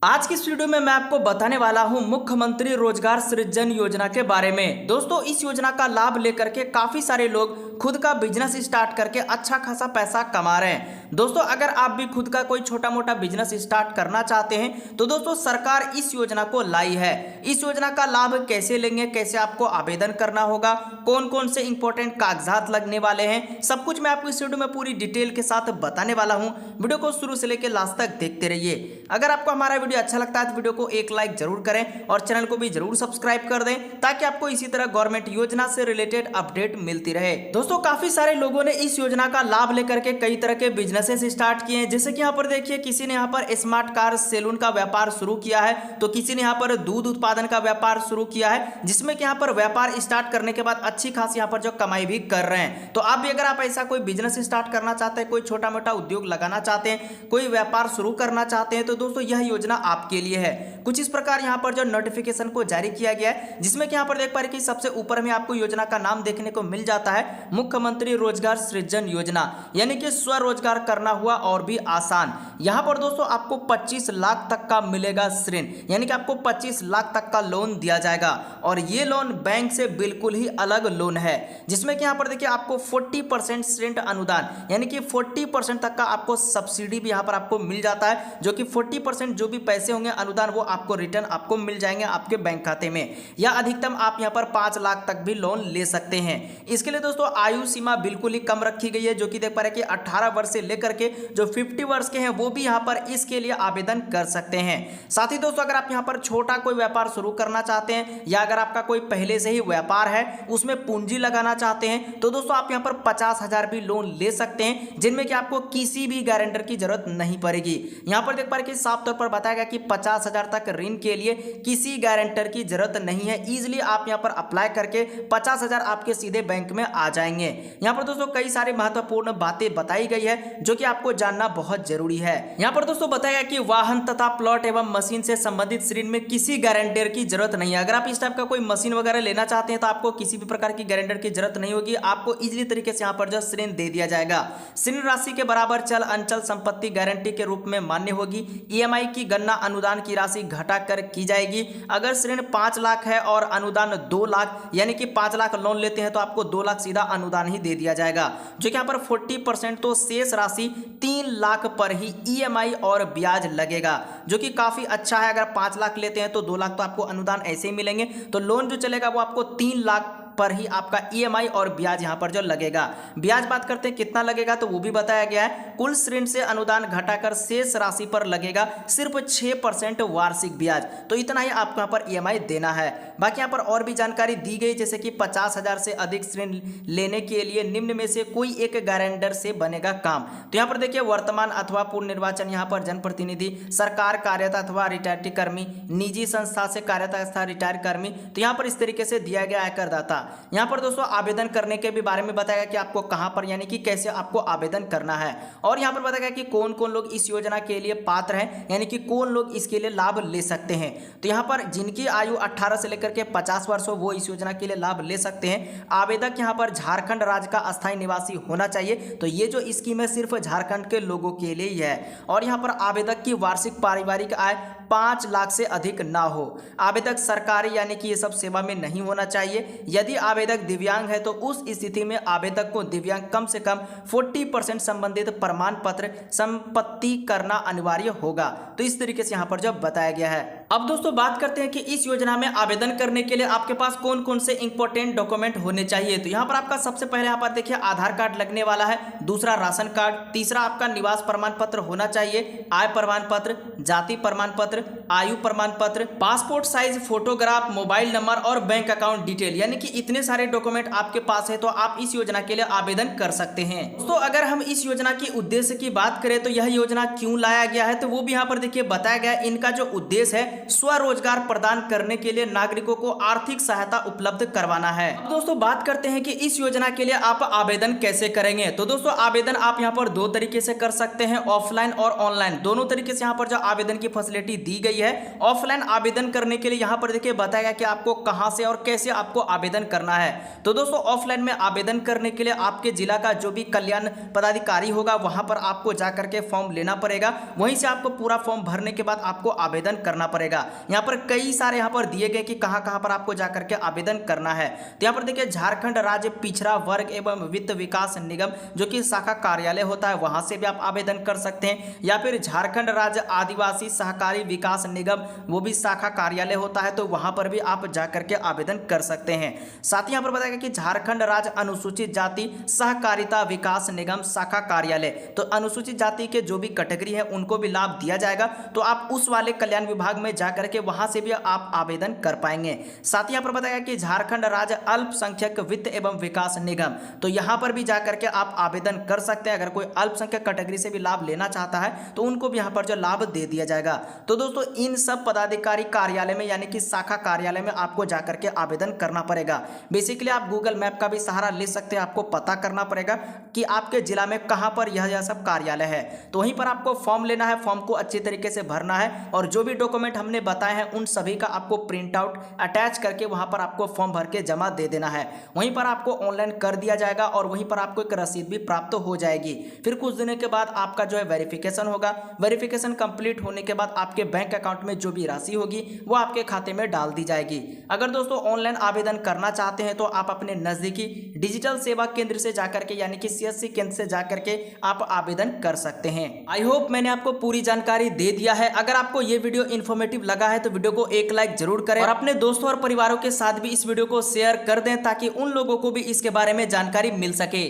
आज की इस वीडियो में मैं आपको बताने वाला हूं मुख्यमंत्री रोजगार सृजन योजना के बारे में। दोस्तों, इस योजना का लाभ लेकर के काफी सारे लोग खुद का बिजनेस स्टार्ट करके अच्छा खासा पैसा कमा रहे हैं। दोस्तों, अगर आप भी खुद का कोई छोटा मोटा बिजनेस स्टार्ट करना चाहते हैं तो दोस्तों सरकार इस योजना को लाई है। इस योजना का लाभ कैसे लेंगे, कैसे आपको आवेदन करना होगा, कौन कौन से इंपॉर्टेंट कागजात लगने वाले हैं, सब कुछ मैं आपको इस वीडियो में पूरी डिटेल के साथ बताने वाला हूं। वीडियो को शुरू से लेकर लास्ट तक देखते रहिए। अगर आपको हमारा वीडियो अच्छा लगता है तो वीडियो को एक लाइक जरूर करें और चैनल को भी जरूर सब्सक्राइब कर दें ताकि आपको इसी तरह गवर्नमेंट योजना से रिलेटेड अपडेट मिलती रहे। दोस्तों, काफी सारे लोगों ने इस योजना का लाभ लेकर के कई तरह के बिजनेसेस स्टार्ट किए हैं। जैसे कि यहाँ पर देखिए, किसी ने यहाँ पर स्मार्ट कार सैलून का व्यापार शुरू किया है, तो किसी ने यहाँ पर दूध उत्पादन का व्यापार शुरू किया है, जिसमें कि यहाँ पर व्यापार स्टार्ट करने के बाद अच्छी खासी यहाँ पर जो कमाई भी कर रहे हैं। तो आप भी अगर आप ऐसा कोई बिजनेस स्टार्ट करना चाहते हैं, कोई छोटा मोटा उद्योग लगाना चाहते हैं, कोई व्यापार शुरू करना चाहते हैं, तो दोस्तों यह योजना आपके लिए है। कुछ इस प्रकार यहाँ पर जो नोटिफिकेशन को जारी किया गया है, जिसमें कि यहाँ पर देख पा रहे कि सबसे ऊपर में आपको योजना का नाम देखने को मिल जाता है, मुख्यमंत्री रोजगार सृजन योजना, यानी कि स्वरोजगार करना हुआ और भी आसान। यहाँ पर दोस्तों आपको 25 लाख तक का मिलेगा ऋण, यानी कि आपको 25 लाख तक का लोन दिया जाएगा। और ये लोन बैंक से बिल्कुल ही अलग लोन है, जिसमें कि यहाँ पर देखिए आपको 40% ऋण अनुदान, यानी कि 40% तक का आपको सब्सिडी भी यहाँ पर आपको मिल जाता है, जो कि 40% जो भी पैसे होंगे अनुदान वो आपको रिटर्न आपको मिल जाएंगे आपके बैंक खाते में, या अधिकतम आप यहाँ पर 5 लाख तक भी लोन ले सकते हैं। इसके लिए दोस्तों आयु सीमा बिल्कुल ही कम रखी गई है, जो कि देख पा रहे हैं कि 18 वर्ष से लेकर के जो 50 वर्ष के हैं वो भी यहाँ पर इसके लिए आवेदन कर सकते हैं। साथ ही दोस्तों, अगर आप यहाँ पर छोटा कोई व्यापार शुरू करना चाहते हैं, या अगर आपका कोई पहले से ही व्यापार है उसमें पूंजी लगाना चाहते हैं, तो दोस्तों आप यहाँ पर 50,000 भी लोन ले सकते हैं, जिनमें कि आपको किसी भी गारंटर की जरूरत नहीं पड़ेगी। यहाँ पर देख पा रहे हैं कि साफ तौर पर बताया गया कि 50,000 तक ऋण के लिए किसी गारंटर की जरूरत नहीं है। इजीली आप यहाँ पर अप्लाई करके 50,000 आपके सीधे बैंक में आ जाएंगे। यहाँ पर दोस्तों कई सारी महत्वपूर्ण बातें बताई गई है जो कि आपको जानना बहुत जरूरी है। यहाँ पर दोस्तों बताया गया कि वाहन तथा प्लॉट एवं मशीन से संबंधित ऋण में किसी गारंटर की जरूरत नहीं है। अगर आप इस टाइप का कोई मशीन वगैरह लेना चाहते हैं तो आपको किसी भी प्रकार की गारंटर की जरूरत नहीं होगी, आपको इजीली तरीके से यहाँ पर जो ऋण दे दिया जाएगा। ऋण राशि के बराबर चल अंचल संपत्ति गारंटी के रूप में मान्य होगी। ईएमआई की गणना अनुदान की राशि घटाकर की जाएगी। अगर ऋण 5 लाख है और अनुदान 2 लाख, यानी कि 5 लाख लोन लेते हैं तो आपको 2 लाख सीधा अनुदान ही दे दिया जाएगा, जो कि यहाँ पर 40%, तो शेष राशि 3 लाख पर ही ईएमआई और ब्याज लगेगा, जो कि काफी अच्छा है। अगर 5 लाख लेते हैं तो 2 लाख तो आपको अनुदान ऐसे ही मिलेंगे, तो लोन जो चलेगा वो आपको 3 लाख पर ही आपका ईएमआई और ब्याज यहां पर जो लगेगा। ब्याज बात करते हैं कितना लगेगा, तो वो भी बताया गया है। कुल ऋण से अनुदान घटाकर शेष राशि पर लगेगा सिर्फ 6% वार्षिक ब्याज, तो इतना ही आपको यहाँ पर ईएमआई देना है। बाकी यहाँ पर और भी जानकारी दी गई, जैसे कि 50,000 से अधिक ऋण लेने के लिए निम्न में से कोई एक गारंटर से बनेगा काम। तो यहाँ पर देखिए, वर्तमान अथवा पूर्व निर्वाचन यहाँ पर जनप्रतिनिधि, सरकार कार्यरत अथवा रिटायर्ड कर्मी, निजी संस्था से कार्यरत अथवा रिटायर्ड कर्मी, तो यहाँ पर इस तरीके से दिया गया आयकरदाता। यहाँ पर दोस्तों आवेदन करने के भी बारे में बताया गया कि आपको कहां पर, यानी कि कैसे आपको आवेदन करना है, और यहाँ पर बताया गया कि कौन कौन लोग इस योजना के लिए पात्र हैं, यानी कि कौन लोग इसके लिए लाभ ले सकते हैं। तो यहाँ पर जिनकी आयु 18 से लेकर के 50 वर्ष हो वो इस योजना के लिए लाभ ले सकते हैं। आवेदक यहाँ पर झारखंड राज्य का अस्थायी निवासी होना चाहिए, तो ये जो स्कीम है सिर्फ झारखंड के लोगों के लिए ही है। और यहाँ पर आवेदक की वार्षिक पारिवारिक आय 5 लाख से अधिक ना हो। आवेदक सरकारी यानी कि ये सब सेवा में नहीं होना चाहिए। यदि आवेदक दिव्यांग है तो उस स्थिति में आवेदक को दिव्यांग कम से कम 40% संबंधित प्रमाण पत्र संपत्ति करना अनिवार्य होगा। तो इस तरीके से यहाँ पर जो बताया गया है। अब दोस्तों बात करते हैं कि इस योजना में आवेदन करने के लिए आपके पास कौन कौन से इंपॉर्टेंट डॉक्यूमेंट होने चाहिए। तो यहाँ पर आपका सबसे पहले यहाँ पर देखिए आधार कार्ड लगने वाला है, दूसरा राशन कार्ड, तीसरा आपका निवास प्रमाण पत्र होना चाहिए, आय प्रमाण पत्र, जाति प्रमाण पत्र, आयु प्रमाण पत्र, passport size photograph, mobile number और बैंक अकाउंट डिटेल, यानी कि इतने सारे डॉक्यूमेंट आपके पास है तो आप इस योजना के लिए आवेदन कर सकते हैं। तो अगर हम इस योजना की उद्देश्य की बात करें तो यह योजना क्यों लाया गया है, तो वो भी यहाँ पर देखिए बताया गया है। इनका जो उद्देश्य है स्वरोजगार प्रदान करने के लिए नागरिकों को आर्थिक सहायता उपलब्ध करवाना है। अब दोस्तों बात करते हैं कि इस योजना के लिए आप आवेदन कैसे करेंगे। तो दोस्तों आवेदन आप यहाँ पर 2 तरीके से कर सकते हैं, ऑफलाइन और ऑनलाइन, दोनों तरीके से यहाँ पर जो आवेदन की फैसिलिटी दी गई है। ऑफलाइन आवेदन करने के लिए यहाँ पर देखिए बताया गया कि आपको कहां से और कैसे आपको आवेदन करना है। तो दोस्तों ऑफलाइन में आवेदन करने के लिए आपके जिला का जो भी कल्याण पदाधिकारी होगा वहां पर आपको जाकर के फॉर्म लेना पड़ेगा। वहीं से आपको पूरा फॉर्म भरने के बाद आपको आवेदन करना पड़ेगा। यहाँ पर कई सारे यहाँ पर दिए गए कि कहां कहां पर आपको जाकर के आवेदन करना है। तो यहाँ पर देखिए झारखंड राज्य पिछड़ा वर्ग एवं वित्त विकास निगम जो कि शाखा कार्यालय होता है वहां से भी आप आवेदन कर सकते हैं, या फिर झारखंड राज्य आदिवासी सहकारी विकास निगम वो भी शाखा कार्यालय होता है, तो वहां पर भी आप जाकर के आवेदन कर सकते हैं। साथ ही यहाँ पर बताया कि झारखंड राज्य अनुसूचित जाति सहकारिता विकास निगम शाखा कार्यालय, तो अनुसूचित जाति के जो भी कैटेगरी है उनको भी लाभ दिया जाएगा, तो आप उस वाले कल्याण विभाग में जाकर के वहां से भी आप आवेदन कर पाएंगे। साथ ही यहाँ पर बताया कि झारखंड राज्य अल्पसंख्यक वित्त एवं विकास निगम, तो यहाँ पर भी जाकर के आप आवेदन कर सकते हैं। अगर कोई अल्पसंख्यक कैटेगरी से भी लाभ लेना चाहता है तो उनको भी यहाँ पर जो लाभ दे दिया जाएगा। तो दोस्तों इन सब पदाधिकारी कार्यालय में यानी कि शाखा कार्यालय में आपको जाकर के आवेदन करना पड़ेगा। बेसिकली आप गूगल मैप का भी सहारा ले सकते हैं, आपको पता करना पड़ेगा कि आपके जिला में कहां पर यह सब कार्यालय है। तो वहीं पर आपको फॉर्म लेना है, फॉर्म को अच्छी तरीके से भरना है और जो भी डॉक्यूमेंट हमने बताए हैं उन सभी का आपको प्रिंट आउट अटैच करके वहां पर आपको फॉर्म भर के जमा दे देना है। वहीं पर आपको ऑनलाइन कर दिया जाएगा और वहीं पर आपको एक रसीद भी प्राप्त हो जाएगी। फिर कुछ दिनों के बाद आपका जो है वेरिफिकेशन होगा। वेरिफिकेशन कंप्लीट होने के बाद आपके बैंक अकाउंट में जो भी राशि होगी वो आपके खाते में डाल दी जाएगी। अगर दोस्तों ऑनलाइन आवेदन करना चाहते हैं तो आप अपने नजदीकी डिजिटल सेवा केंद्र से जाकर के यानी कि सीएससी केंद्र से जाकर के आप आवेदन कर सकते हैं। आई होप मैंने आपको पूरी जानकारी दे दिया है। अगर आपको ये वीडियो इन्फॉर्मेटिव लगा है तो वीडियो को एक लाइक जरूर करें और अपने दोस्तों और परिवारों के साथ भी इस वीडियो को शेयर कर दें ताकि उन लोगों को भी इसके बारे में जानकारी मिल सके।